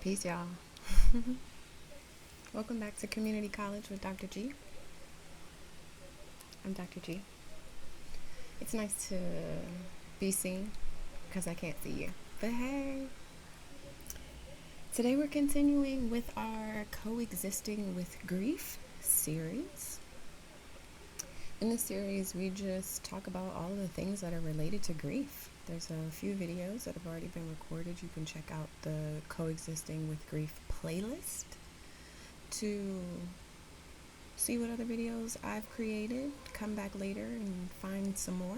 Peace, y'all. Welcome back to Community College with Dr. G. I'm Dr. G. It's nice to be seen because I can't see you. But hey, today we're continuing with our Coexisting with Grief series. In this series, we just talk about all of the things that are related to grief. There's a few videos that have already been recorded. You can check out the Coexisting with Grief playlist to see what other videos I've created, come back later and find some more.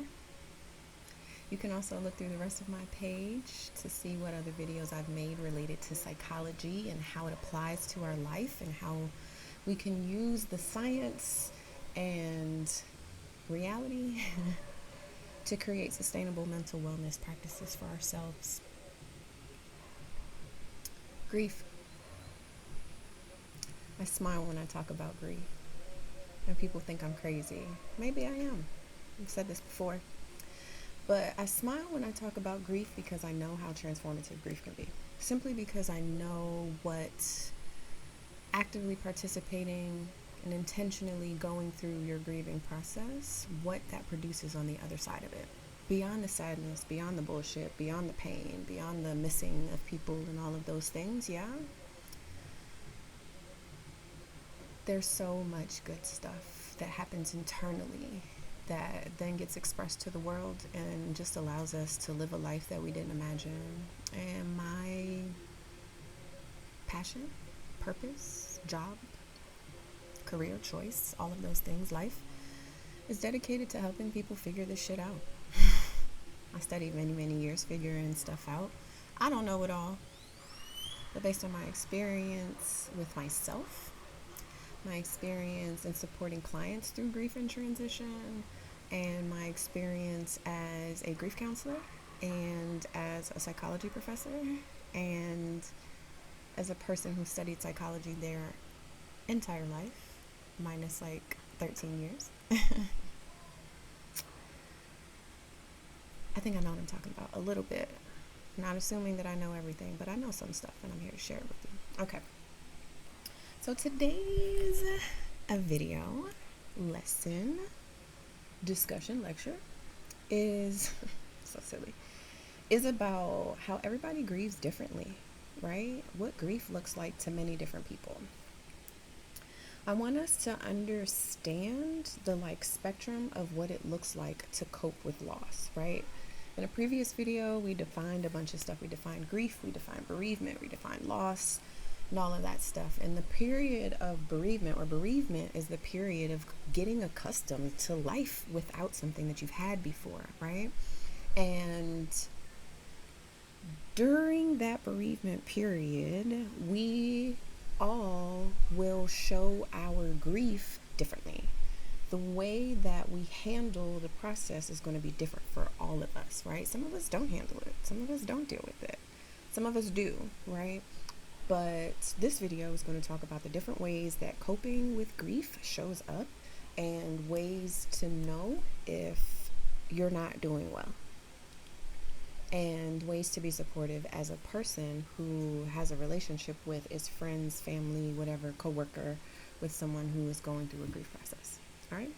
You can also look through the rest of my page to see what other videos I've made related to psychology and how it applies to our life and how we can use the science and reality to create sustainable mental wellness practices for ourselves. Grief. I smile when I talk about grief. And people think I'm crazy. Maybe I am. I've said this before. But I smile when I talk about grief because I know how transformative grief can be. Simply because I know what actively participating and intentionally going through your grieving process, what that produces on the other side of it. Beyond the sadness, beyond the bullshit, beyond the pain, beyond the missing of people and all of those things, yeah? There's so much good stuff that happens internally that then gets expressed to the world and just allows us to live a life that we didn't imagine. And my passion, purpose, job, career choice, all of those things, life, is dedicated to helping people figure this shit out. I studied many years figuring stuff out. I don't know it all, but based on my experience with myself, my experience in supporting clients through grief and transition, and my experience as a grief counselor and as a psychology professor and as a person who studied psychology their entire life, minus like 13 years. I think I know what I'm talking about a little bit. Not assuming that I know everything, but I know some stuff and I'm here to share it with you. Okay. So today's a video lesson discussion lecture is so silly, is about how everybody grieves differently, right? What grief looks like to many different people. I want us to understand the spectrum of what it looks like to cope with loss, right? In a previous video, we defined a bunch of stuff. We defined grief, we defined bereavement, we defined loss, and all of that stuff. And the period of bereavement, or bereavement, is the period of getting accustomed to life without something that you've had before, right? And during that bereavement period, we all will show our grief differently. The way that we handle the process is going to be different for all of us, right? Some of us don't handle it. Some of us don't deal with it. Some of us do, right? But this video is going to talk about the different ways that coping with grief shows up and ways to know if you're not doing well, and ways to be supportive as a person who has a relationship with is friends, family, whatever, coworker, with someone who is going through a grief process. All right?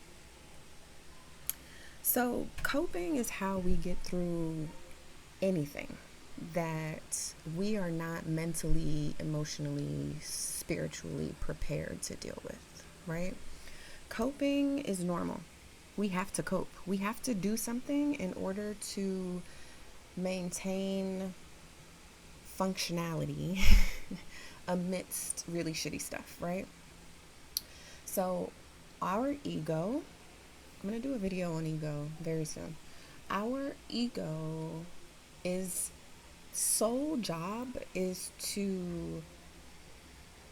So coping is how we get through anything that we are not mentally, emotionally, spiritually prepared to deal with, right? Coping is normal. We have to cope. We have to do something in order to maintain functionality amidst really shitty stuff, right? So our ego, I'm going to do a video on ego very soon. Our ego is sole job is to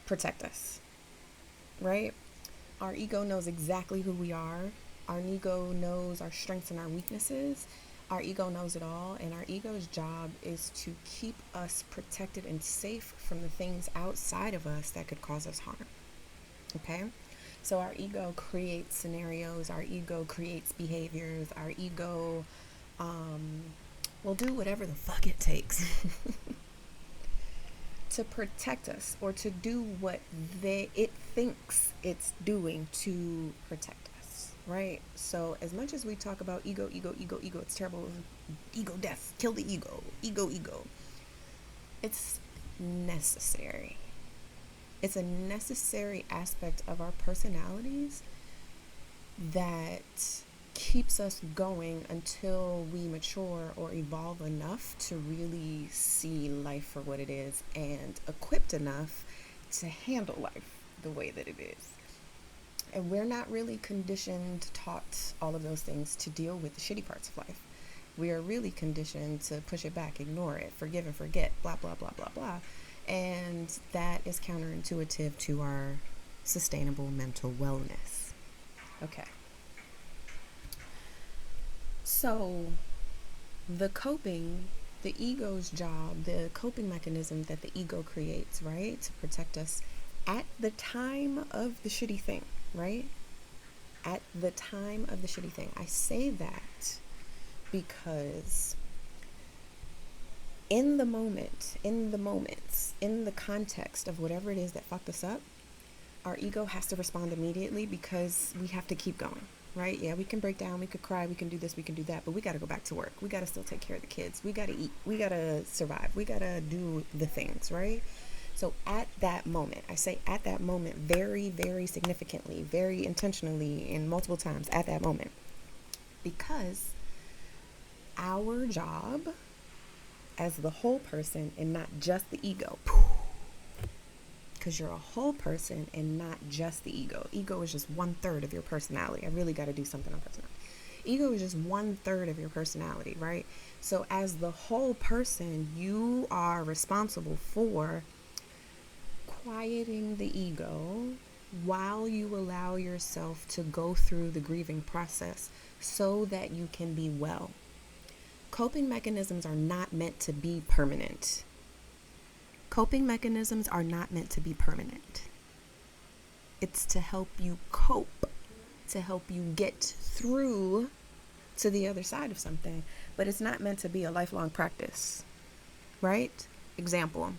protect us, right? Our ego knows exactly who we are. Our ego knows our strengths and our weaknesses. Our ego knows it all, and our ego's job is to keep us protected and safe from the things outside of us that could cause us harm. Okay? So our ego creates scenarios, our ego creates behaviors, our ego will do whatever the fuck it takes to protect us or to do what it thinks it's doing to protect us, right? So as much as we talk about ego, it's terrible, ego death, kill the ego, it's necessary. It's a necessary aspect of our personalities that keeps us going until we mature or evolve enough to really see life for what it is and equipped enough to handle life the way that it is. And we're not really conditioned, taught all of those things to deal with the shitty parts of life. We are really conditioned to push it back, ignore it, forgive and forget, blah, blah, blah, blah, blah. And that is counterintuitive to our sustainable mental wellness. Okay. So the ego's job, the coping mechanism that the ego creates, right, to protect us at the time of the shitty thing, right? At the time of the shitty thing. I say that because in the moments, in the context of whatever it is that fucked us up, our ego has to respond immediately because we have to keep going. Right? Yeah, we can break down, we could cry, we can do this, we can do that, but we got to go back to work. We got to still take care of the kids. We got to eat. We got to survive. We got to do the things, right? So at that moment, I say at that moment, very, very significantly, very intentionally, and multiple times at that moment, because our job as the whole person and not just the ego, because you're a whole person and not just the ego. Ego is just 1/3 of your personality. I really got to do something on personality. Ego is just 1/3 of your personality, right? So as the whole person, you are responsible for quieting the ego while you allow yourself to go through the grieving process so that you can be well. Coping mechanisms are not meant to be permanent. Coping mechanisms are not meant to be permanent. It's to help you cope, to help you get through to the other side of something, but it's not meant to be a lifelong practice, right? Example,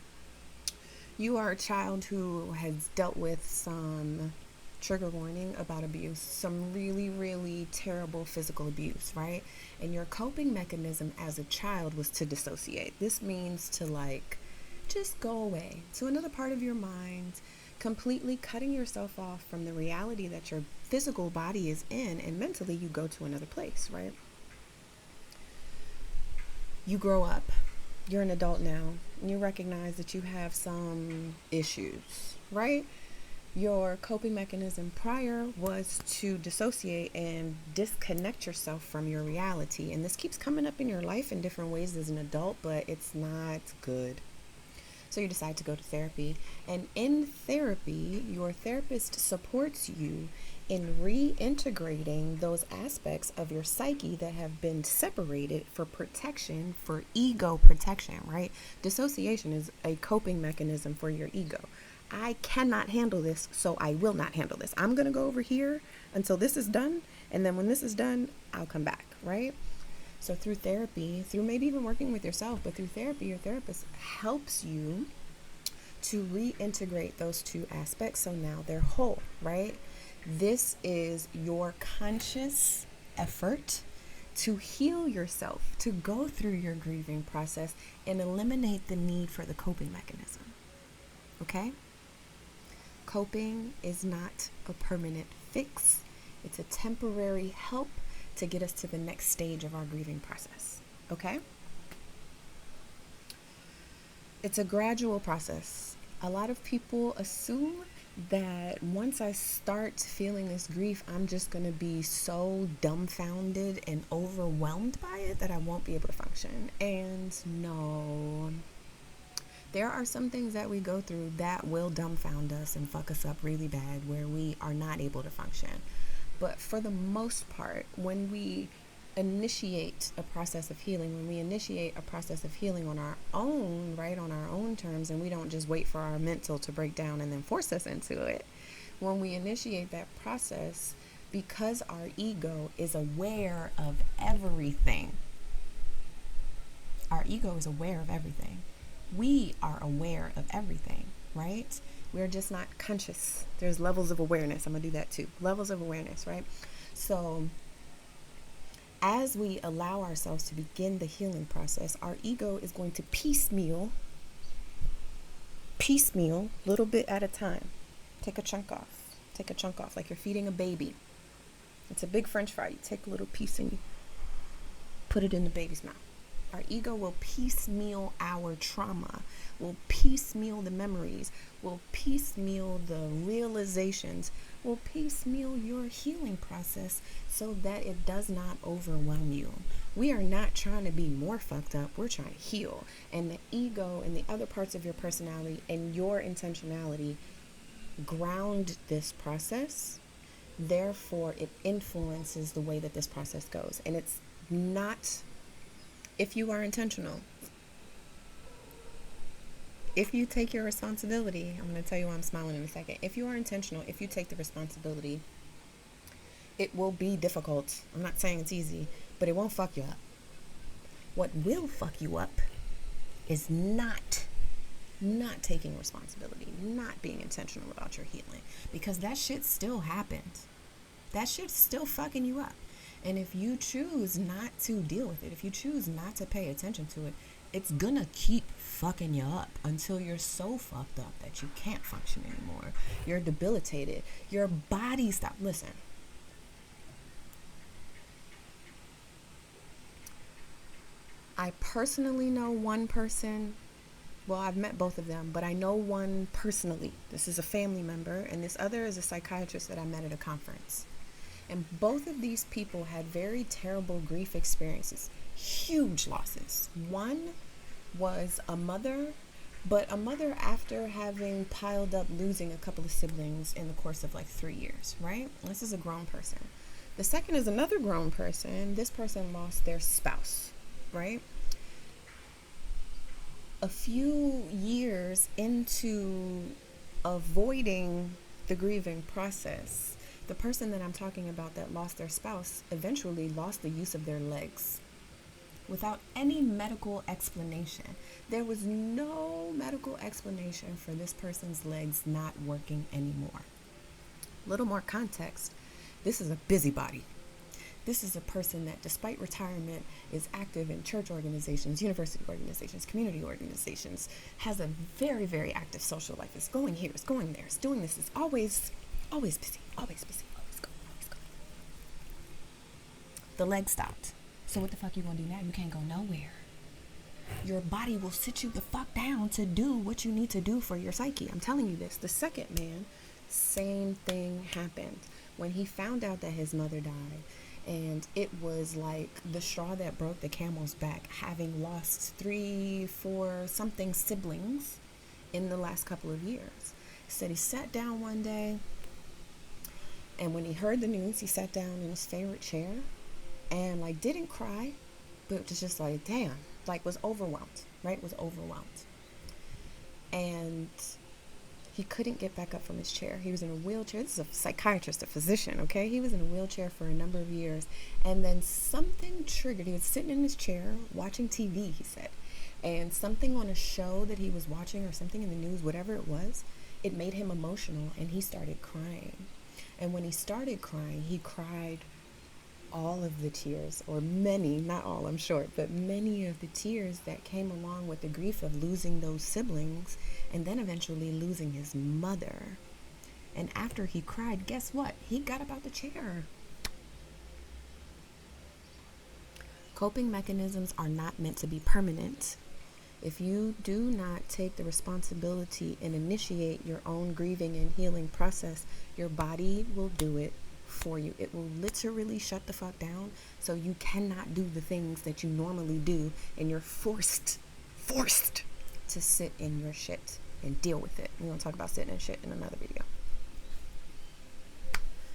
you are a child who has dealt with some trigger warning about abuse, some really, really terrible physical abuse, right? And your coping mechanism as a child was to dissociate. This means to just go away to another part of your mind, completely cutting yourself off from the reality that your physical body is in, and mentally you go to another place, right? You grow up, you're an adult now, and you recognize that you have some issues, right? Your coping mechanism prior was to dissociate and disconnect yourself from your reality, and this keeps coming up in your life in different ways as an adult, but it's not good. So you decide to go to therapy, and in therapy, your therapist supports you in reintegrating those aspects of your psyche that have been separated for protection, for ego protection, right? Dissociation is a coping mechanism for your ego. I cannot handle this, so I will not handle this. I'm going to go over here until this is done, and then when this is done, I'll come back, right? So through therapy, through maybe even working with yourself, but through therapy, your therapist helps you to reintegrate those two aspects so now they're whole, right? This is your conscious effort to heal yourself, to go through your grieving process and eliminate the need for the coping mechanism, okay? Coping is not a permanent fix. It's a temporary help to get us to the next stage of our grieving process, okay? It's a gradual process. A lot of people assume that once I start feeling this grief, I'm just going to be so dumbfounded and overwhelmed by it that I won't be able to function. And no, there are some things that we go through that will dumbfound us and fuck us up really bad where we are not able to function. But for the most part, when we initiate a process of healing, when we initiate a process of healing on our own, right, on our own terms, and we don't just wait for our mental to break down and then force us into it, when we initiate that process, because our ego is aware of everything, our ego is aware of everything. we are aware of everything, right? We're just not conscious. There's levels of awareness. I'm going to do that too. Levels of awareness, right? So as we allow ourselves to begin the healing process, our ego is going to piecemeal, little bit at a time. Take a chunk off, like you're feeding a baby. It's a big French fry. You take a little piece and you put it in the baby's mouth. Our ego will piecemeal our trauma, will piecemeal the memories, will piecemeal the realizations, will piecemeal your healing process so that it does not overwhelm you. We are not trying to be more fucked up. We're trying to heal. And the ego and the other parts of your personality and your intentionality ground this process. Therefore, it influences the way that this process goes. And it's not, if you are intentional, if you take your responsibility, I'm going to tell you why I'm smiling in a second. If you are intentional, if you take the responsibility, it will be difficult. I'm not saying it's easy, but it won't fuck you up. What will fuck you up is not taking responsibility, not being intentional about your healing, because that shit still happens. That shit's still fucking you up. And if you choose not to deal with it, if you choose not to pay attention to it, it's gonna keep fucking you up until you're so fucked up that you can't function anymore. You're debilitated. Your body stops. Listen. I personally know one person. Well, I've met both of them, but I know one personally. This is a family member, and this other is a psychiatrist that I met at a conference. And both of these people had very terrible grief experiences, huge losses. One was a mother, but a mother after having piled up losing a couple of siblings in the course of like 3 years, right? This is a grown person. The second is another grown person. This person lost their spouse, right? A few years into avoiding the grieving process, the person that I'm talking about that lost their spouse eventually lost the use of their legs without any medical explanation. There was no medical explanation for this person's legs not working anymore. A little more context. This is a busybody. This is a person that, despite retirement, is active in church organizations, university organizations, community organizations, has a very, very active social life. Is going here, is going there, is doing this, is always busy, always going. The leg stopped. So what the fuck you gonna do now? You can't go nowhere. Your body will sit you the fuck down to do what you need to do for your psyche. I'm telling you this. The second man, same thing happened. When he found out that his mother died, and it was like the straw that broke the camel's back, having lost 3, 4 something siblings in the last couple of years. He said he sat down one day, and when he heard the news, he sat down in his favorite chair and like didn't cry, but was just like, damn, like was overwhelmed, right? Was overwhelmed. And he couldn't get back up from his chair. He was in a wheelchair. This is a psychiatrist, a physician, okay? He was in a wheelchair for a number of years. And then something triggered. He was sitting in his chair watching TV, he said. And something on a show that he was watching or something in the news, whatever it was, it made him emotional and he started crying. And when he started crying, he cried all of the tears, or many, not all, I'm sure, but many of the tears that came along with the grief of losing those siblings and then eventually losing his mother. And after he cried, guess what? He got up out the chair. Coping mechanisms are not meant to be permanent. If you do not take the responsibility and initiate your own grieving and healing process, your body will do it for you. It will literally shut the fuck down, so you cannot do the things that you normally do, and you're forced to sit in your shit and deal with it. We're gonna talk about sitting in shit in another video.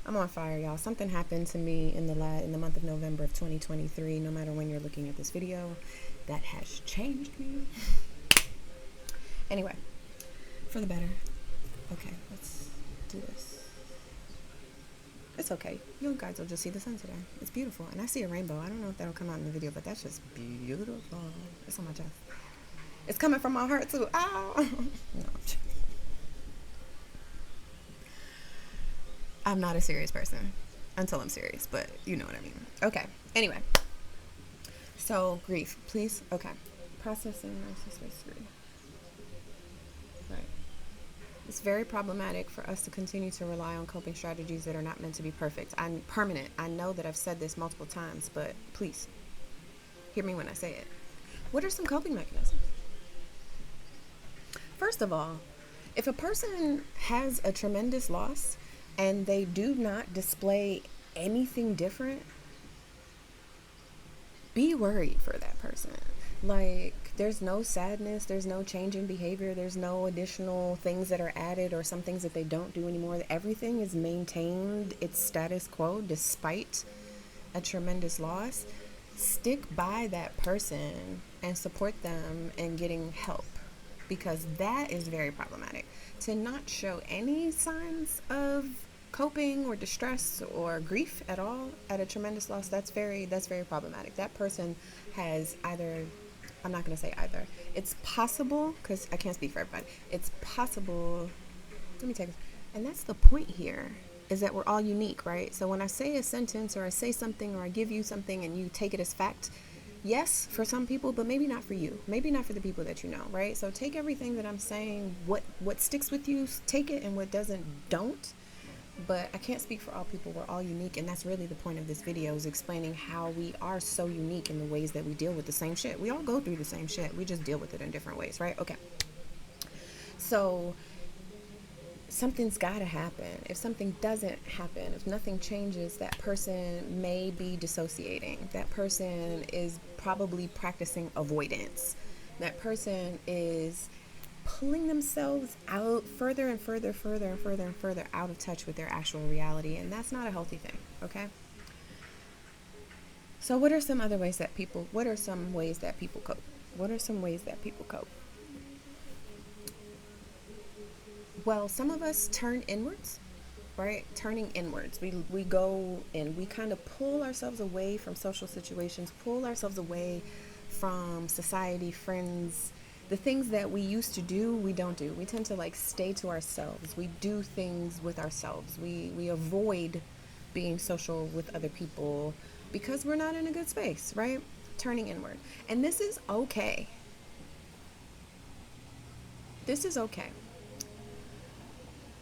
I'm on fire, y'all. Something happened to me in the month of November of 2023, no matter when you're looking at this video, that has changed me. Anyway, for the better. Okay, let's do this. It's okay. You guys will just see the sun today. It's beautiful. And I see a rainbow. I don't know if that'll come out in the video, but that's just beautiful. It's on my chest. It's coming from my heart too. Ow. No, I'm not a serious person until I'm serious, but you know what I mean. Okay. Anyway, so grief, please. Okay. Processing narcissist grief. Right. It's very problematic for us to continue to rely on coping strategies that are not meant to be perfect. I'm permanent. I know that I've said this multiple times, but please hear me when I say it. What are some coping mechanisms? First of all, if a person has a tremendous loss and they do not display anything different, be worried for that person. Like, there's no sadness, there's no change in behavior, there's no additional things that are added or some things that they don't do anymore. Everything is maintained its status quo despite a tremendous loss. Stick by that person and support them in getting help, because that is very problematic. To not show any signs of coping or distress or grief at all at a tremendous loss, that's very problematic. That person has either, I'm not going to say either, it's possible, because I can't speak for everybody, it's possible, let me take this, and that's the point here, is that we're all unique, right? So when I say a sentence or I say something or I give you something and you take it as fact, yes, for some people, but maybe not for you. Maybe not for the people that you know, right? So take everything that I'm saying, what sticks with you, take it, and what doesn't, don't. But I can't speak for all people. We're all unique, and that's really the point of this video, is explaining how we are so unique in the ways that we deal with the same shit. We all go through the same shit. We just deal with it in different ways, right? Okay. So something's got to happen. If something doesn't happen, if nothing changes, that person may be dissociating. That person is probably practicing avoidance. That person is pulling themselves out further and further out of touch with their actual reality, and that's not a healthy thing, okay? So what are some ways that people cope? What are some ways that people cope? Well, some of us turn inwards, right? Turning inwards. We go and we kind of pull ourselves away from social situations, pull ourselves away from society, friends. The things that we used to do, we don't do. We tend to like stay to ourselves. We do things with ourselves. We avoid being social with other people because we're not in a good space, right? Turning inward. And this is okay. This is okay.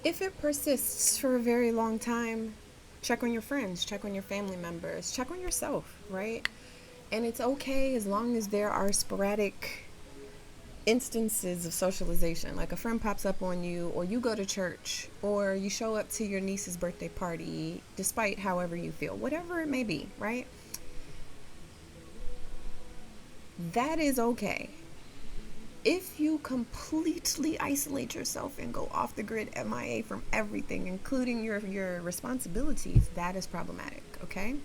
If it persists for a very long time, check on your friends, check on your family members, check on yourself, right? And it's okay as long as there are sporadic instances of socialization, like a friend pops up on you, or you go to church, or you show up to your niece's birthday party, despite however you feel, whatever it may be, right? That is okay. If you completely isolate yourself and go off the grid, MIA from everything, including your responsibilities, that is problematic, okay?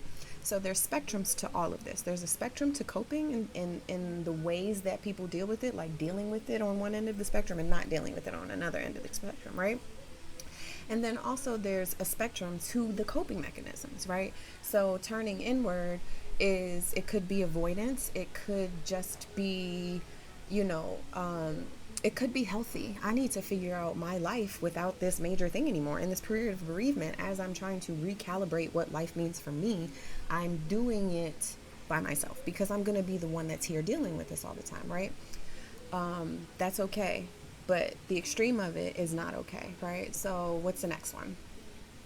So there's spectrums to all of this. There's a spectrum to coping in the ways that people deal with it, like dealing with it on one end of the spectrum and not dealing with it on another end of the spectrum, right? And then also there's a spectrum to the coping mechanisms, right? So turning inward it could be avoidance. It could just be, it could be healthy. I need to figure out my life without this major thing anymore. In this period of bereavement, as I'm trying to recalibrate what life means for me, I'm doing it by myself because I'm going to be the one that's here dealing with this all the time, right? That's okay. But the extreme of it is not okay, right? So what's the next one?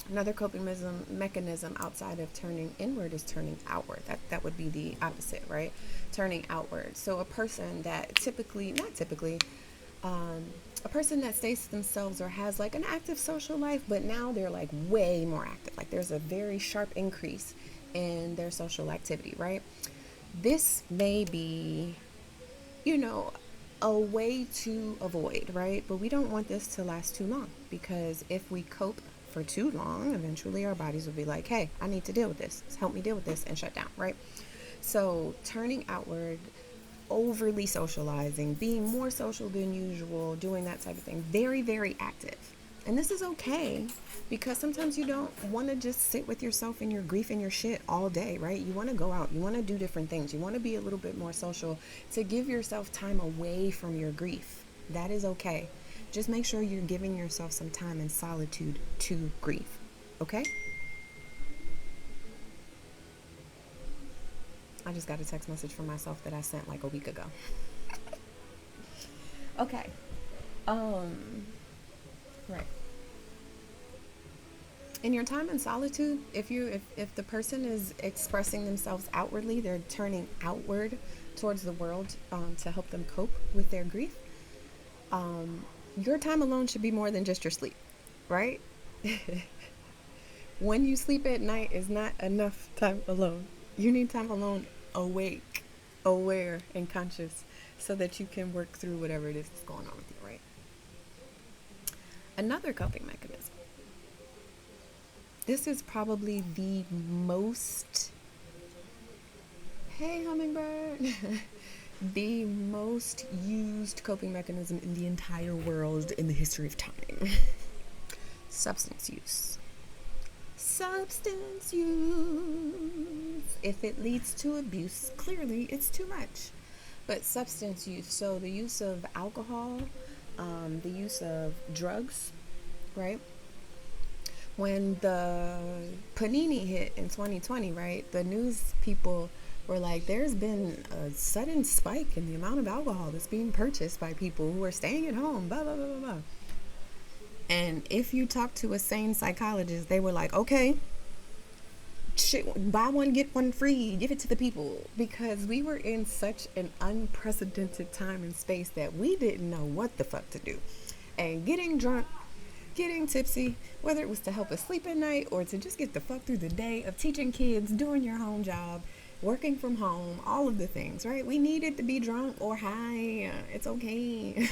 Another coping mechanism outside of turning inward is turning outward. That would be the opposite, right? Turning outward. So a person that a person that stays to themselves or has like an active social life, but now they're like way more active. Like there's a very sharp increase in their social activity, right? This may be, a way to avoid, right? But we don't want this to last too long, because if we cope for too long, eventually our bodies will be like, hey, I need to deal with this. Help me deal with this, and shut down, right? So turning outward, overly socializing, being more social than usual, doing that type of thing, very, very active. And this is okay, because sometimes you don't want to just sit with yourself and your grief and your shit all day, right? You want to go out, you want to do different things, you want to be a little bit more social to give yourself time away from your grief. That is okay. Just make sure you're giving yourself some time in solitude to grieve, okay? I just got a text message from myself that I sent like a week ago. Okay. Right. In your time in solitude, if the person is expressing themselves outwardly, they're turning outward towards the world, to help them cope with their grief. Your time alone should be more than just your sleep, right? When you sleep at night is not enough time alone. You need time alone, awake, aware, and conscious, so that you can work through whatever it is that's going on with you, right? Another coping mechanism. This is probably the most, hey hummingbird, the most used coping mechanism in the entire world in the history of time. Substance use. Substance use. If it leads to abuse, clearly it's too much. But substance use, so the use of alcohol, the use of drugs, right? When the panini hit in 2020, right, the news people were like, there's been a sudden spike in the amount of alcohol that's being purchased by people who are staying at home, blah, blah, blah, blah, blah. And if you talk to a sane psychologist, they were like, okay, shit, buy one, get one free, give it to the people. Because we were in such an unprecedented time and space that we didn't know what the fuck to do. And getting drunk, getting tipsy, whether it was to help us sleep at night or to just get the fuck through the day of teaching kids, doing your home job, working from home, all of the things, right? We needed to be drunk or high. It's okay.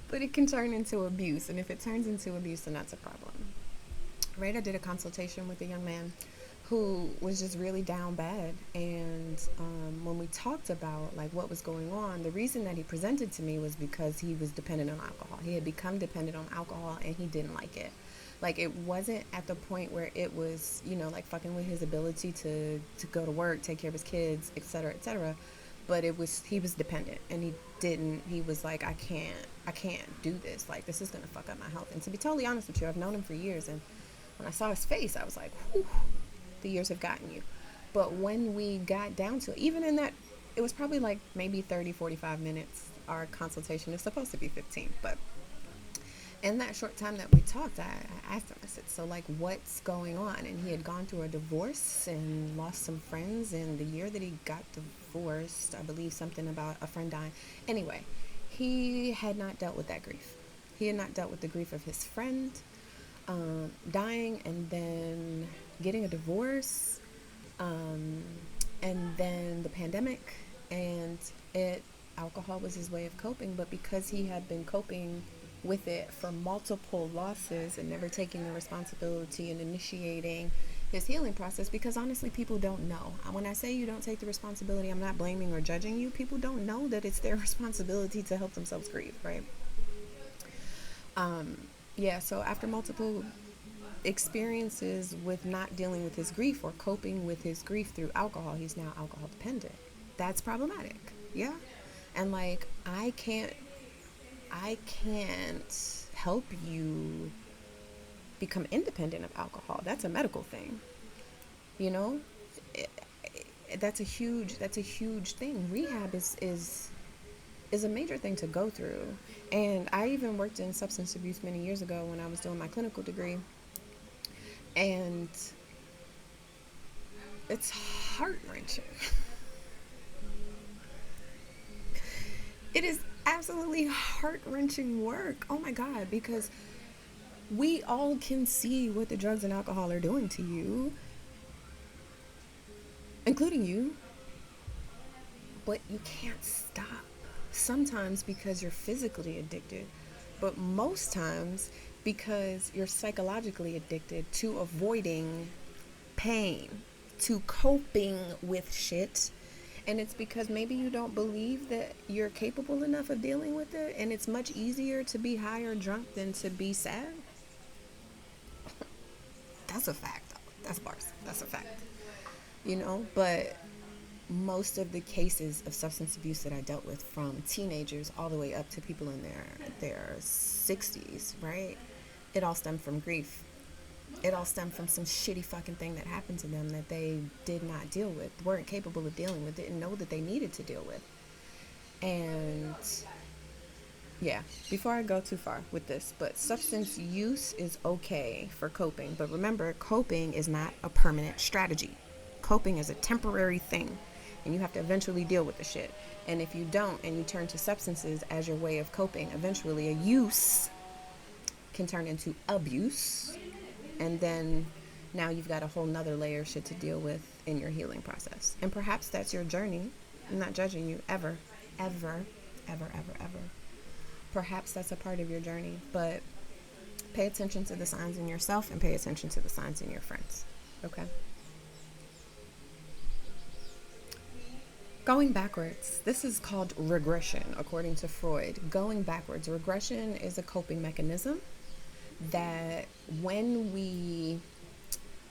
But it can turn into abuse. And if it turns into abuse, then that's a problem. Right? I did a consultation with a young man who was just really down bad. And when we talked about like what was going on, the reason that he presented to me was because he was dependent on alcohol. He had become dependent on alcohol and he didn't like it. Like, it wasn't at the point where it was, you know, like fucking with his ability to go to work, take care of his kids, etc., etc. But he was dependent, and he was like, I can't do this. Like, this is going to fuck up my health. And to be totally honest with you, I've known him for years. And when I saw his face, I was like, whew, the years have gotten you. But when we got down to it, even in that, it was probably like maybe 30, 45 minutes. Our consultation is supposed to be 15, but in that short time that we talked, I asked him, I said, so like, what's going on? And he had gone through a divorce and lost some friends. And the year that he got divorced, I believe something about a friend dying. Anyway, he had not dealt with that grief. He had not dealt with the grief of his friend dying, and then getting a divorce, and then the pandemic, and alcohol was his way of coping. But because he had been coping with it for multiple losses and never taking the responsibility and initiating his healing process, because honestly, people don't know. When I say you don't take the responsibility, I'm not blaming or judging you. People don't know that it's their responsibility to help themselves grieve, right? So after multiple experiences with not dealing with his grief or coping with his grief through alcohol, he's now alcohol dependent. That's problematic. Yeah. And like, I can't help you become independent of alcohol. That's a medical thing. You know, that's a huge thing. Rehab is a major thing to go through. And I even worked in substance abuse many years ago when I was doing my clinical degree. And it's heart-wrenching. It is absolutely heart-wrenching work. Oh my God, because we all can see what the drugs and alcohol are doing to you, including you, but you can't stop. Sometimes because you're physically addicted, but most times because you're psychologically addicted to avoiding pain, to coping with shit, And it's because maybe you don't believe that you're capable enough of dealing with it, and it's much easier to be high or drunk than to be sad. That's a fact, though. That's bars. That's a fact. But most of the cases of substance abuse that I dealt with, from teenagers all the way up to people in their 60s, right? It all stemmed from grief. It all stemmed from some shitty fucking thing that happened to them that they did not deal with, weren't capable of dealing with, didn't know that they needed to deal with. And yeah, before I go too far with this, but substance use is okay for coping. But remember, coping is not a permanent strategy. Coping is a temporary thing, and you have to eventually deal with the shit. And if you don't, and you turn to substances as your way of coping, eventually a use can turn into abuse. And then now you've got a whole nother layer of shit to deal with in your healing process. And perhaps that's your journey. I'm not judging you ever, ever, ever, ever, ever. Perhaps that's a part of your journey, but pay attention to the signs in yourself and pay attention to the signs in your friends. Okay? Going backwards. This is called regression, according to Freud. Going backwards. Regression is a coping mechanism that when we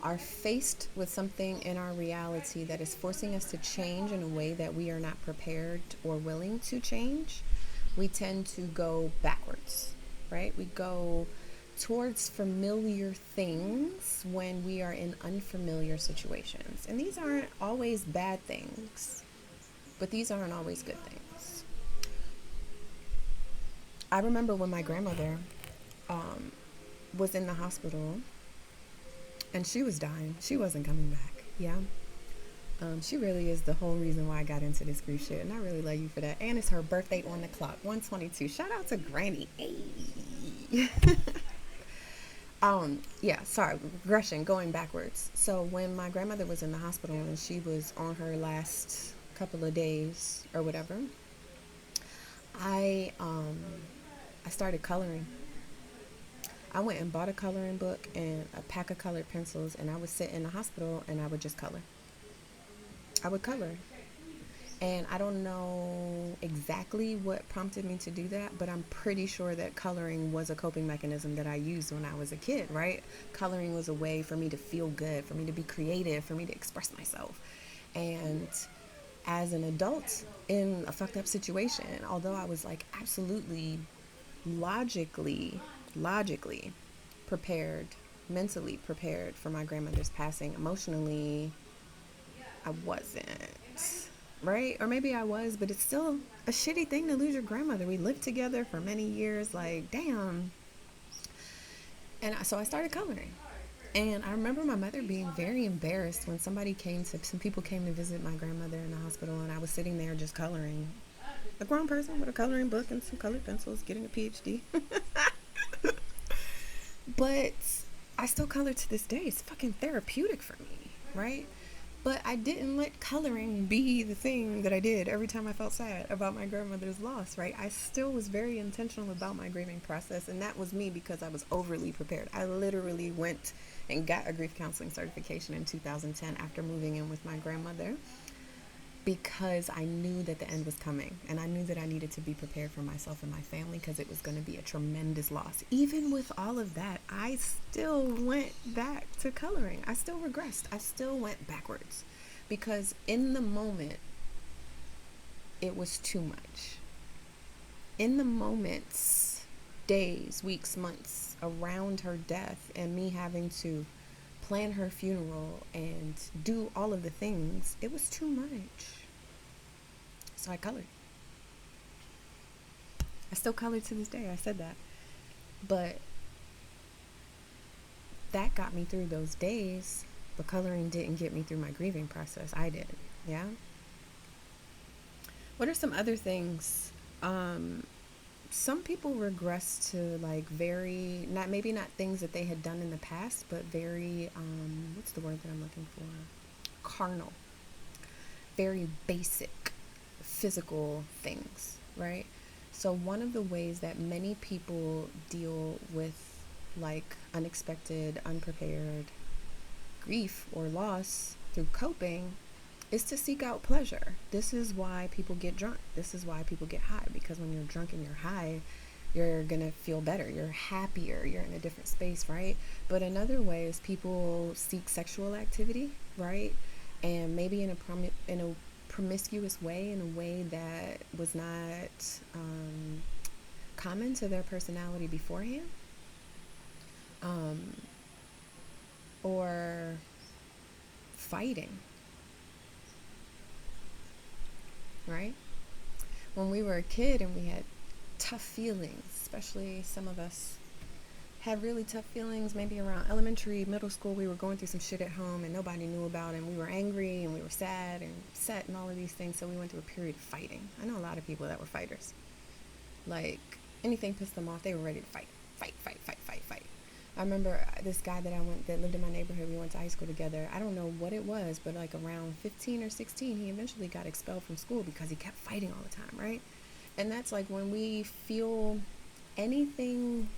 are faced with something in our reality that is forcing us to change in a way that we are not prepared or willing to change, we tend to go backwards, right? We go towards familiar things when we are in unfamiliar situations. And these aren't always bad things, but these aren't always good things. I remember when my grandmother was in the hospital and she was dying. She wasn't coming back. Yeah. She really is the whole reason why I got into this grief shit, and I really love you for that. And it's her birthday on the clock, 122. Shout out to Granny. Hey. Yeah, sorry, regression, going backwards. So when my grandmother was in the hospital and she was on her last couple of days or whatever, I started coloring. I went and bought a coloring book and a pack of colored pencils, and I would sit in the hospital and I would just color. I would color. And I don't know exactly what prompted me to do that, but I'm pretty sure that coloring was a coping mechanism that I used when I was a kid, right? Coloring was a way for me to feel good, for me to be creative, for me to express myself. And as an adult in a fucked up situation, although I was like absolutely logically prepared, mentally prepared for my grandmother's passing, emotionally I wasn't, right? Or maybe I was, but it's still a shitty thing to lose your grandmother. We lived together for many years, like, damn. And so I started coloring. And I remember my mother being very embarrassed when some people came to visit my grandmother in the hospital, and I was sitting there just coloring. A grown person with a coloring book and some colored pencils, getting a PhD. But I still color to this day. It's fucking therapeutic for me, right? But I didn't let coloring be the thing that I did every time I felt sad about my grandmother's loss, right? I still was very intentional about my grieving process, and that was me because I was overly prepared. I literally went and got a grief counseling certification in 2010 after moving in with my grandmother, because I knew that the end was coming, and I knew that I needed to be prepared for myself and my family because it was going to be a tremendous loss. Even with all of that, I still went back to coloring. I still regressed. I still went backwards because in the moment, it was too much. In the moments, days, weeks, months around her death, and me having to plan her funeral and do all of the things, it was too much. So I colored. I still color to this day. I said that. But that got me through those days, but coloring didn't get me through my grieving process. I did. Yeah? What are some other things? Some people regress to like very, maybe not things that they had done in the past, but very, what's the word that I'm looking for? Carnal. Very basic physical things, right? So one of the ways that many people deal with like unexpected, unprepared grief or loss through coping is to seek out pleasure. This is why people get drunk. This is why people get high, because when you're drunk and you're high, you're gonna feel better, you're happier, you're in a different space, right? But in other ways, people seek sexual activity, right? And maybe in a promiscuous way, in a way that was not common to their personality beforehand, um, or fighting, right? When we were a kid and we had tough feelings, especially some of us had really tough feelings, maybe around elementary, middle school, we were going through some shit at home and nobody knew about it, and we were angry and we were sad and upset and all of these things, so we went through a period of fighting. I know a lot of people that were fighters. Like, anything pissed them off, they were ready to fight. Fight, fight, fight, fight, fight. I remember this guy that lived in my neighborhood, we went to high school together. I don't know what it was, but like around 15 or 16, he eventually got expelled from school because he kept fighting all the time, right? And that's like when we feel anything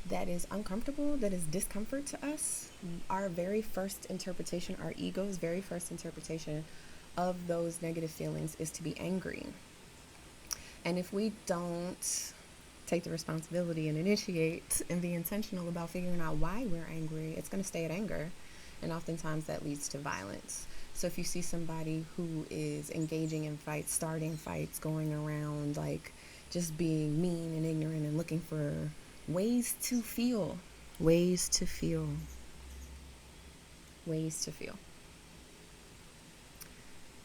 that is uncomfortable, that is discomfort to us, our very first interpretation, our ego's very first interpretation of those negative feelings is to be angry. And if we don't take the responsibility and initiate and be intentional about figuring out why we're angry, it's going to stay at anger. And oftentimes that leads to violence. So if you see somebody who is engaging in fights, starting fights, going around like just being mean and ignorant and looking for ways to feel, ways to feel, ways to feel.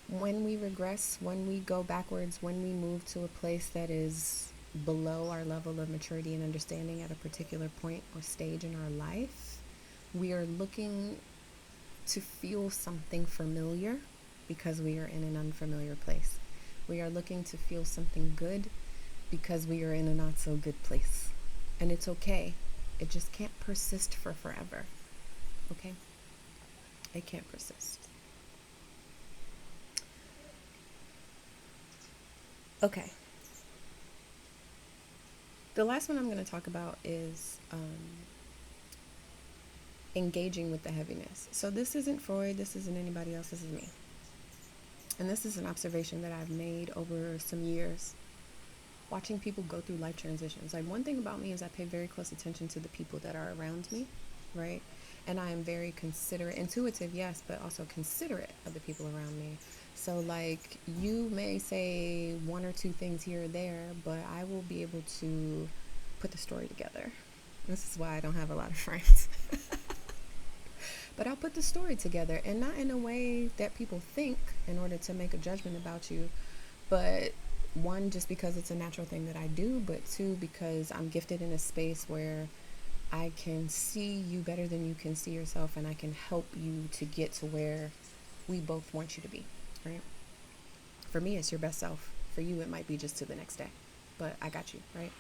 When we regress, when we go backwards, when we move to a place that is below our level of maturity and understanding at a particular point or stage in our life, we are looking to feel something familiar because we are in an unfamiliar place. We are looking to feel something good because we are in a not so good place. And it's okay. It just can't persist for forever. Okay? It can't persist. Okay. The last one I'm going to talk about is engaging with the heaviness. So this isn't Freud, this isn't anybody else, this is me. And this is an observation that I've made over some years, watching people go through life transitions. Like, one thing about me is I pay very close attention to the people that are around me, right? And I am very considerate, intuitive, yes, but also considerate of the people around me. So like, you may say one or two things here or there, but I will be able to put the story together. This is why I don't have a lot of friends. But I'll put the story together, and not in a way that people think in order to make a judgment about you, but one, just because it's a natural thing that I do, but two, because I'm gifted in a space where I can see you better than you can see yourself, and I can help you to get to where we both want you to be, right? For me, it's your best self. For you, it might be just to the next day, but I got you, right?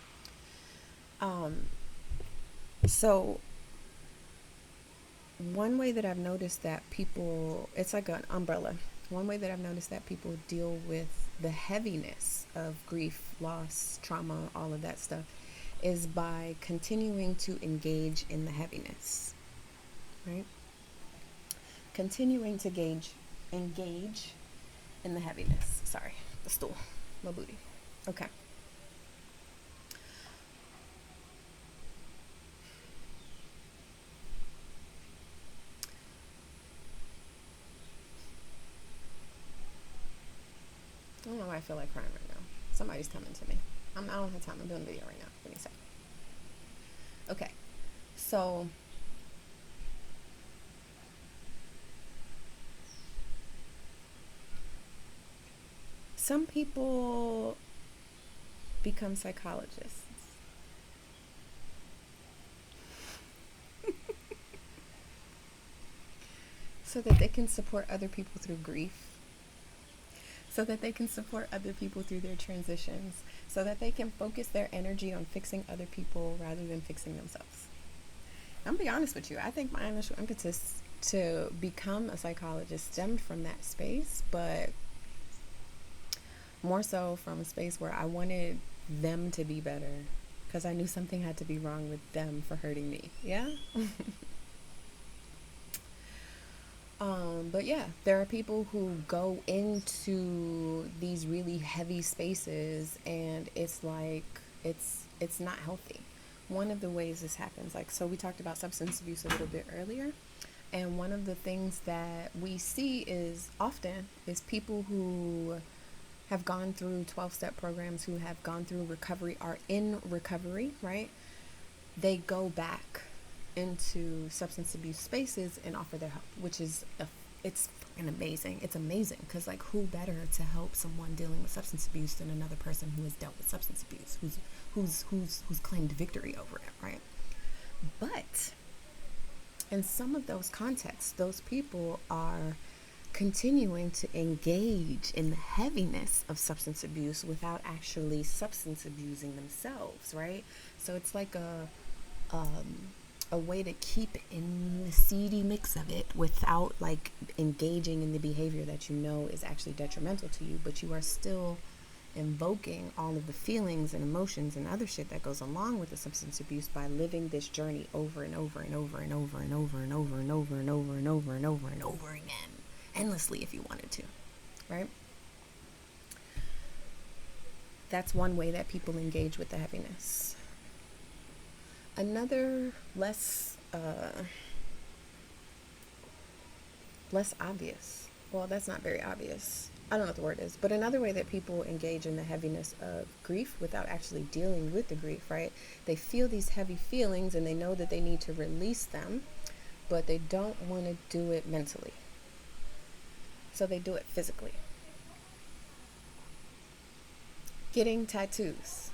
So one way that I've noticed that people, it's like an umbrella. One way that I've noticed that people deal with the heaviness of grief, loss, trauma, all of that stuff, is by continuing to engage in the heaviness, right? Continuing to engage in the heaviness. Sorry, the stool, my booty. Okay. I don't know why I feel like crying right now. Somebody's coming to me. I don't have time. I'm doing a video right now. Give me a second. Okay. So some people become psychologists. So that they can support other people through grief. So that they can support other people through their transitions, so that they can focus their energy on fixing other people rather than fixing themselves. I'm gonna be honest with you. I think my initial impetus to become a psychologist stemmed from that space, but more so from a space where I wanted them to be better, because I knew something had to be wrong with them for hurting me. Yeah? But yeah, there are people who go into these really heavy spaces, and it's like it's not healthy. One of the ways this happens, like, so we talked about substance abuse a little bit earlier, and one of the things that we see is often is people who have gone through 12-step programs, who have gone through recovery, are in recovery, right? They go back into substance abuse spaces and offer their help, which is it's fucking amazing. It's amazing because, like, who better to help someone dealing with substance abuse than another person who has dealt with substance abuse, who's claimed victory over it, right? But in some of those contexts, those people are continuing to engage in the heaviness of substance abuse without actually substance abusing themselves, right? So it's like a way to keep in the seedy mix of it without, like, engaging in the behavior that you know is actually detrimental to you, but you are still invoking all of the feelings and emotions and other shit that goes along with the substance abuse by living this journey over and over and over and over and over and over and over and over and over and over and over again, endlessly if you wanted to, right? That's one way that people engage with the heaviness. Another less obvious, well, that's not very obvious, I don't know what the word is, but another way that people engage in the heaviness of grief without actually dealing with the grief, right? They feel these heavy feelings and they know that they need to release them, but they don't want to do it mentally, so they do it physically. Getting tattoos.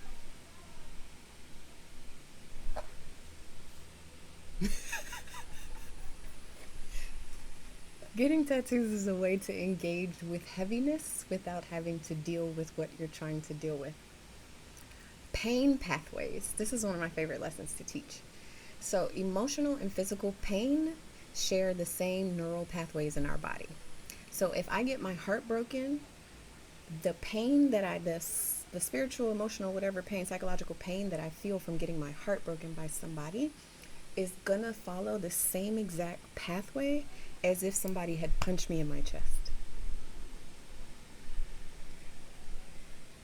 Getting tattoos is a way to engage with heaviness without having to deal with what you're trying to deal with. Pain pathways. This is one of my favorite lessons to teach. So, emotional and physical pain share the same neural pathways in our body. So, if I get my heart broken, the pain that the spiritual, emotional, whatever pain, psychological pain that I feel from getting my heart broken by somebody is gonna follow the same exact pathway as if somebody had punched me in my chest.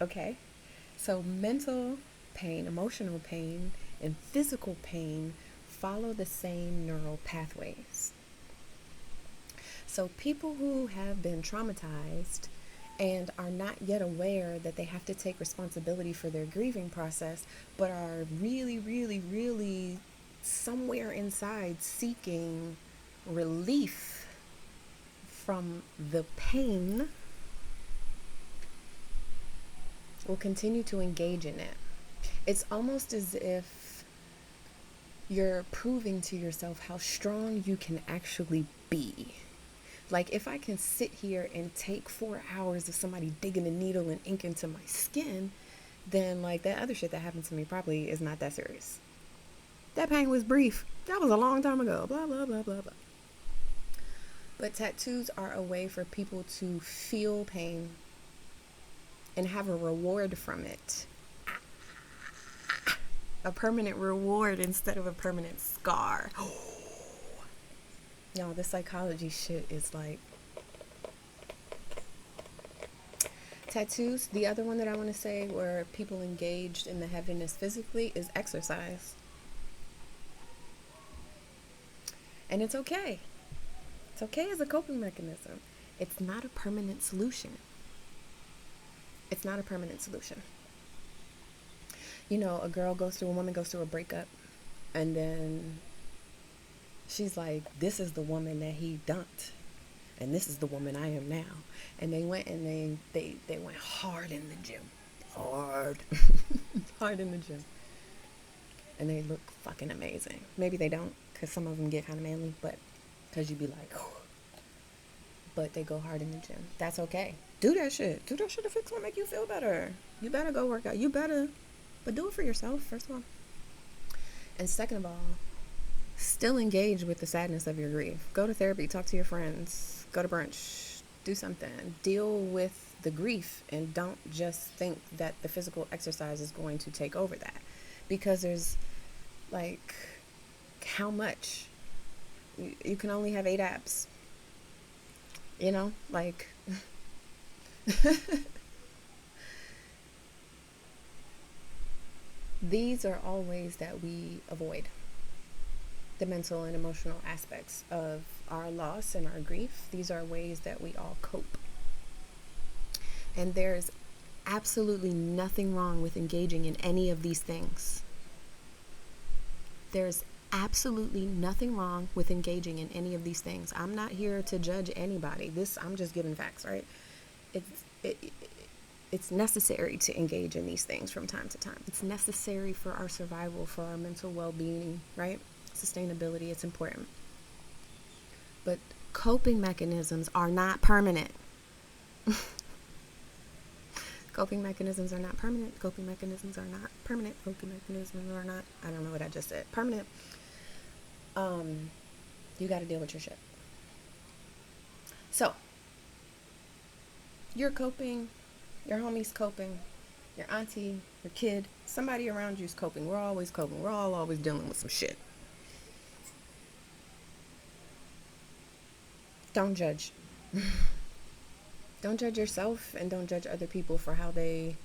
Okay? So mental pain, emotional pain, and physical pain follow the same neural pathways. So people who have been traumatized and are not yet aware that they have to take responsibility for their grieving process, but are really, really, really somewhere inside seeking relief from the pain, will continue to engage in it. It's almost as if you're proving to yourself how strong you can actually be. Like, if I can sit here and take 4 hours of somebody digging a needle and ink into my skin, then, like, that other shit that happened to me probably is not that serious. That pain was brief. That was a long time ago. Blah, blah, blah, blah, blah. But tattoos are a way for people to feel pain and have a reward from it. A permanent reward instead of a permanent scar. Y'all, this psychology shit is like... Tattoos, the other one that I want to say where people engaged in the heaviness physically is exercise. And it's okay. It's okay as a coping mechanism. It's not a permanent solution. It's not a permanent solution. You know, a woman goes through a breakup, and then she's like, this is the woman that he dumped, and this is the woman I am now. And they went and they went hard in the gym. Hard. Hard in the gym. And they look fucking amazing. Maybe they don't, because some of them get kind of manly, but because you'd be like, whew. But they go hard in the gym. That's okay. Do that shit. Do that shit if it's gonna make you feel better. You better go work out. You better. But do it for yourself, first of all. And second of all, still engage with the sadness of your grief. Go to therapy. Talk to your friends. Go to brunch. Do something. Deal with the grief, and don't just think that the physical exercise is going to take over that. Because there's, like, how much? You can only have 8 abs. You know, like these are all ways that we avoid the mental and emotional aspects of our loss and our grief. These are ways that we all cope. And there's absolutely nothing wrong with engaging in any of these things. There's absolutely nothing wrong with engaging in any of these things. I'm not here to judge anybody. I'm just giving facts, right? It's necessary to engage in these things from time to time. It's necessary for our survival, for our mental well-being, right? Sustainability, it's important. But coping mechanisms are not permanent. Coping mechanisms are not permanent. Coping mechanisms are not permanent. Coping mechanisms are not, I don't know what I just said, permanent. You got to deal with your shit. So, you're coping, your homie's coping, your auntie, your kid, somebody around you's coping. We're always coping. We're all always dealing with some shit. Don't judge. Don't judge yourself, and don't judge other people for how they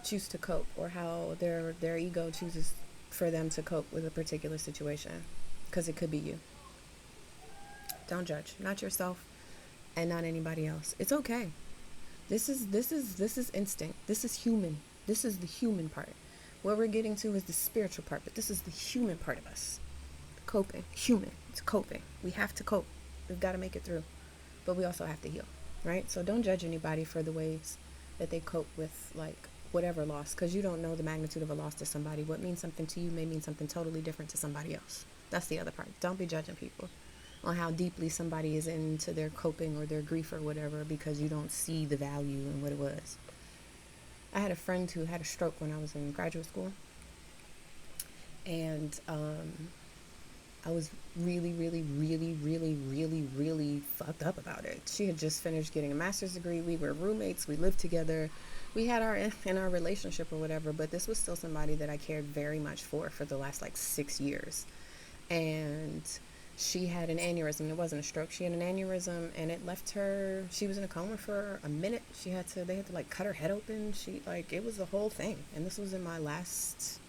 choose to cope, or how their ego chooses for them to cope with a particular situation, because it could be you. Don't judge, not yourself and not anybody else. It's okay. This is instinct. This is human. This is the human part. What we're getting to is the spiritual part, but this is the human part of us. Coping. Human. It's coping. We have to cope. We've got to make it through. But we also have to heal, right? So don't judge anybody for the ways that they cope with, like, whatever loss, because you don't know the magnitude of a loss to somebody. What means something to you may mean something totally different to somebody else. That's the other part. Don't be judging people on how deeply somebody is into their coping or their grief or whatever, because you don't see the value in what it was. I had a friend who had a stroke when I was in graduate school, and I was really, really, really, really, really, really fucked up about it. She had just finished getting a master's degree. We were roommates. We lived together. We had our relationship or whatever, but this was still somebody that I cared very much for the last, like, 6 years. And she had an aneurysm. It wasn't a stroke. She had an aneurysm, and it left her. She was in a coma for a minute. They had to like cut her head open. It was the whole thing. And this was in my last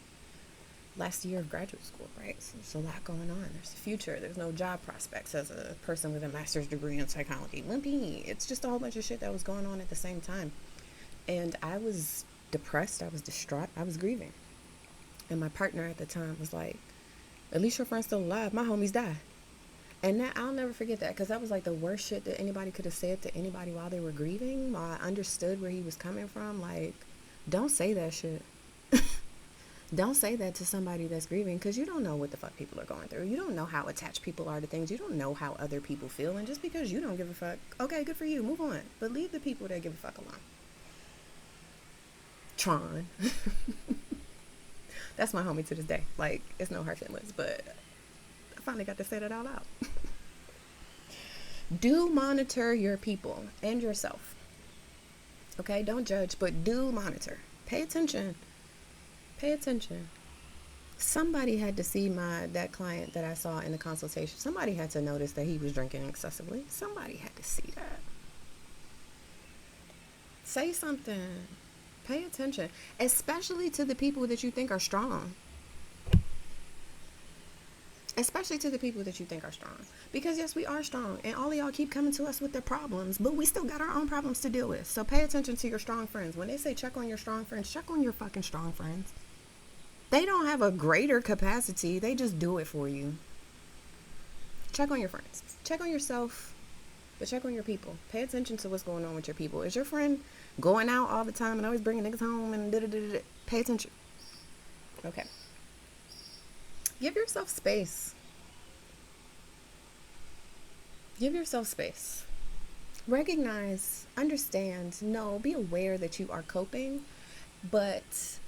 year of graduate school, right? So there's a lot going on. There's a future. There's no job prospects as a person with a master's degree in psychology. Wimpy. It's just a whole bunch of shit that was going on at the same time. And I was depressed. I was distraught. I was grieving. And my partner at the time was like, at least your friend's still alive. My homies died. And that, I'll never forget that, because that was like the worst shit that anybody could have said to anybody while they were grieving, while I understood where he was coming from. Like, don't say that shit. Don't say that to somebody that's grieving, because you don't know what the fuck people are going through. You don't know how attached people are to things. You don't know how other people feel. And just because you don't give a fuck, okay, good for you, move on. But leave the people that give a fuck alone. Tron. That's my homie to this day. Like, it's no hard feelings, but I finally got to say that out loud. Do monitor your people and yourself. Okay, don't judge, but do monitor. Pay attention. Pay attention. Somebody had to see that client that I saw in the consultation. Somebody had to notice that he was drinking excessively. Somebody had to see that. Say something. Pay attention, especially to the people that you think are strong. Especially to the people that you think are strong. Because yes, we are strong, and all of y'all keep coming to us with their problems, but we still got our own problems to deal with. So pay attention to your strong friends. When they say check on your strong friends, check on your fucking strong friends. They don't have a greater capacity. They just do it for you. Check on your friends. Check on yourself, but check on your people. Pay attention to what's going on with your people. Is your friend going out all the time and always bringing niggas home and da-da-da-da-da? Pay attention. Okay. Give yourself space. Give yourself space. Recognize, understand, know, be aware that you are coping, but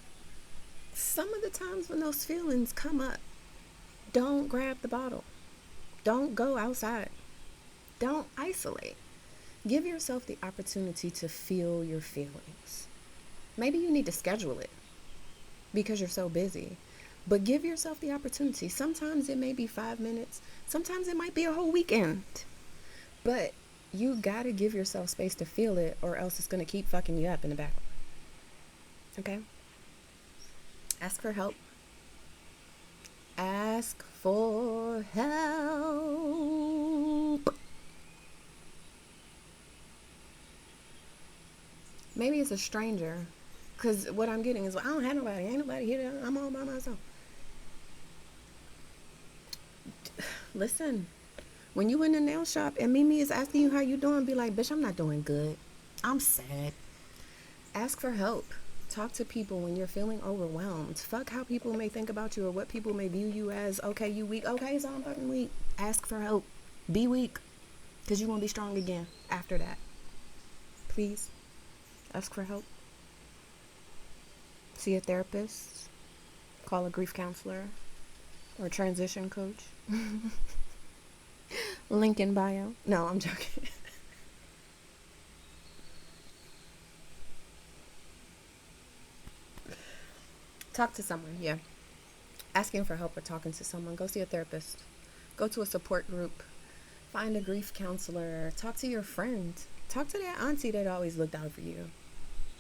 some of the times when those feelings come up, don't grab the bottle. Don't go outside. Don't isolate. Give yourself the opportunity to feel your feelings. Maybe you need to schedule it because you're so busy. But give yourself the opportunity. Sometimes it may be 5 minutes. Sometimes it might be a whole weekend. But you gotta give yourself space to feel it, or else it's gonna keep fucking you up in the background. Okay? Ask for help. Ask for help. Maybe it's a stranger. Because what I'm getting is, I don't have nobody. Ain't nobody here. I'm all by myself. Listen. When you in the nail shop and Mimi is asking you how you doing, be like, bitch, I'm not doing good. I'm sad. Ask for help. Talk to people when you're feeling overwhelmed. Fuck how people may think about you or what people may view you as. Okay, you weak. Okay, so I'm fucking weak. Ask for help. Be weak. Because you won't be strong again after that. Please. Ask for help. See a therapist. Call a grief counselor. Or a transition coach. Link in bio. No, I'm joking. Talk to someone, yeah. Asking for help or talking to someone. Go see a therapist. Go to a support group. Find a grief counselor. Talk to your friend. Talk to that auntie that always looked out for you.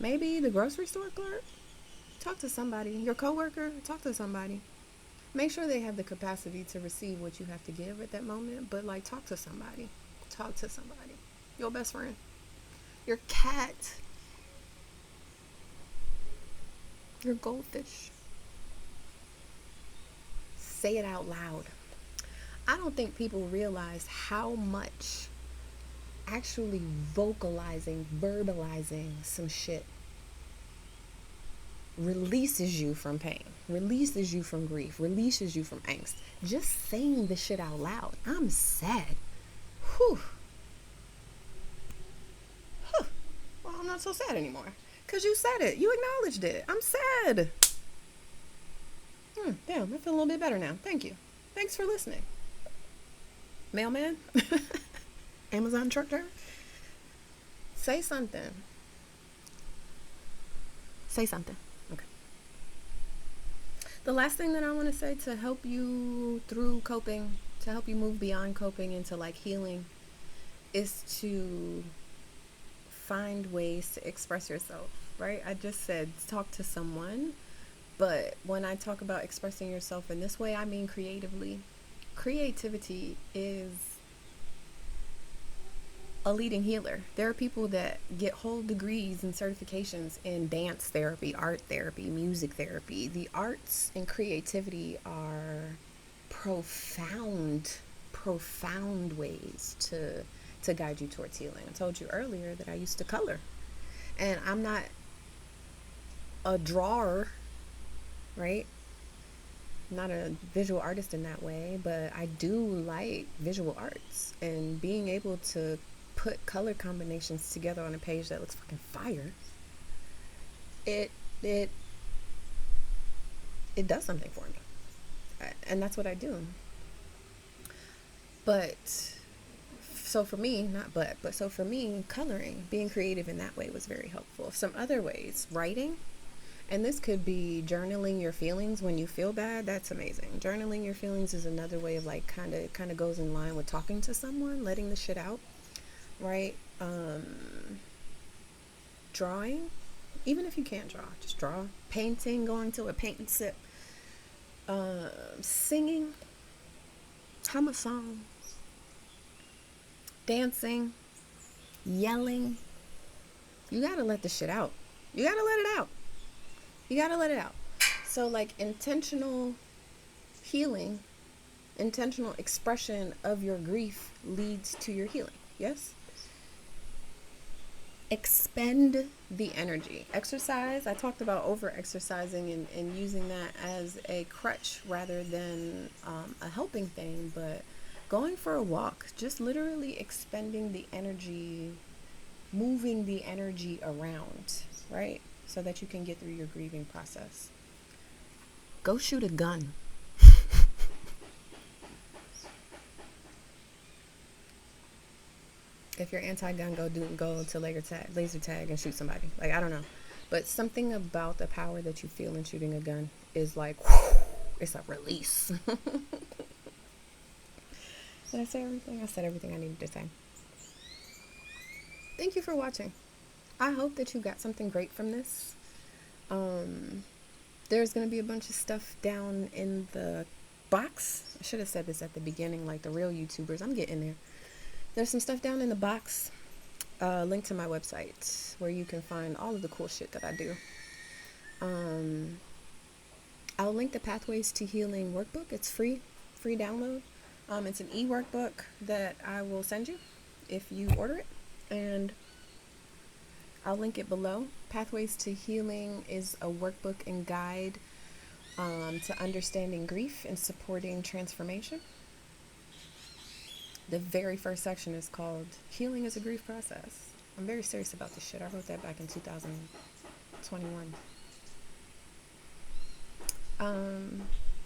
Maybe the grocery store clerk. Talk to somebody. Your coworker. Talk to somebody. Make sure they have the capacity to receive what you have to give at that moment. But like, talk to somebody. Talk to somebody. Your best friend. Your cat. Your goldfish. Say it out loud. I don't think people realize how much actually vocalizing, verbalizing some shit releases you from pain, releases you from grief, releases you from angst. Just saying the shit out loud. I'm sad. Whew. Huh. Well, I'm not so sad anymore. Because you said it. You acknowledged it. I'm sad. Damn, I feel a little bit better now. Thank you. Thanks for listening. Mailman? Amazon truck driver? Say something. Say something. Okay. The last thing that I want to say to help you through coping, to help you move beyond coping into like healing, is to find ways to express yourself, right? I just said talk to someone, but when I talk about expressing yourself in this way, I mean creatively. Creativity is a leading healer. There are people that get whole degrees and certifications in dance therapy, art therapy, music therapy. The arts and creativity are profound ways to guide you towards healing. I told you earlier that I used to color, and I'm not a drawer, right? I'm not a visual artist in that way, but I do like visual arts, and being able to put color combinations together on a page that looks fucking fire, it does something for me, and that's what I do. But so for me, so for me, coloring, being creative in that way was very helpful. Some other ways, writing, and this could be journaling your feelings when you feel bad. That's amazing. Journaling your feelings is another way of like kind of goes in line with talking to someone, letting the shit out, right? Drawing, even if you can't draw, just draw. Painting, going to a paint and sip. Singing, hum a song. Dancing, yelling. You gotta let the shit out. You gotta let it out. You gotta let it out. So like intentional healing, intentional expression of your grief leads to your healing. Yes? Expend the energy. Exercise, I talked about over exercising and using that as a crutch rather than a helping thing, but going for a walk, just literally expending the energy, moving the energy around, right? So that you can get through your grieving process. Go shoot a gun. If you're anti-gun, go to laser tag and shoot somebody. Like, I don't know. But something about the power that you feel in shooting a gun is like, whew, it's a release. Did I say everything? I said everything I needed to say. thank you for watching. I hope that you got something great from this. There's going to be a bunch of stuff down in the box. I should have said this at the beginning, like the real YouTubers. I'm getting there. There's some stuff down in the box. Link to my website where you can find all of the cool shit that I do. I'll link the Pathways to Healing workbook. It's free download. It's an e-workbook that I will send you if you order it, and I'll link it below. Pathways to Healing is a workbook and guide to understanding grief and supporting transformation. The very first section is called Healing is a Grief Process. I'm very serious about this shit. I wrote that back in 2021.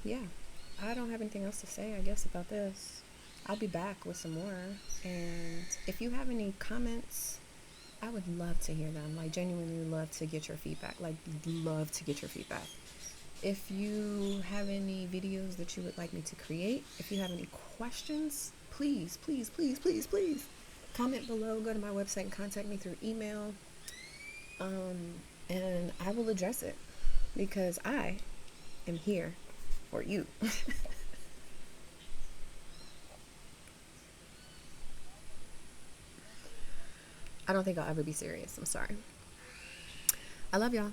Yeah, I don't have anything else to say, I guess, about this. I'll be back with some more, and if you have any comments, I would love to hear them. Like, genuinely love to get your feedback. Like, love to get your feedback. If you have any videos that you would like me to create, if you have any questions, please comment below. Go to my website and contact me through email, and I will address it, because I am here for you. I don't think I'll ever be serious. I'm sorry. I love y'all.